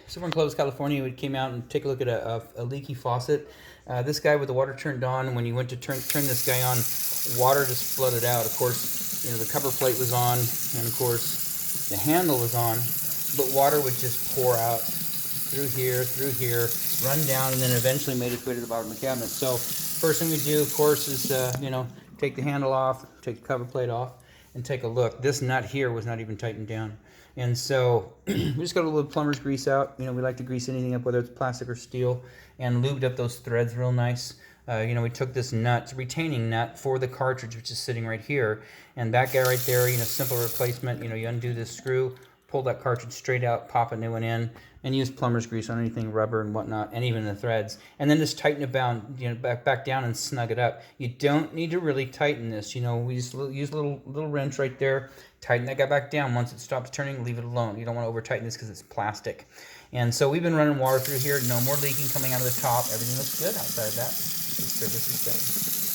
So we're in Clovis, California. We came out and take a look at a leaky faucet. This guy with the water turned on, when you went to turn this guy on, water just flooded out. Of course, you know, the cover plate was on, and of course, the handle was on, but water would just pour out through here, run down, and then eventually made its way to the bottom of the cabinet. So first thing we do, of course, is you know, take the handle off, take the cover plate off, and take a look. This nut here was not even tightened down. And so we just got a little plumber's grease out. You know, we like to grease anything up, whether it's plastic or steel, and lubed up those threads real nice. You know, we took this nut, retaining nut for the cartridge, which is sitting right here. And that guy right there, you know, simple replacement. You know, you undo this screw, pull that cartridge straight out, pop a new one in, and use plumber's grease on anything rubber and whatnot, and even the threads. And then just tighten it down, you know, back down and snug it up. You don't need to really tighten this. You know, we just use a little wrench right there, tighten that guy back down. Once it stops turning, leave it alone. You don't want to over tighten this because it's plastic. And so we've been running water through here. No more leaking coming out of the top. Everything looks good outside of that. The service is done.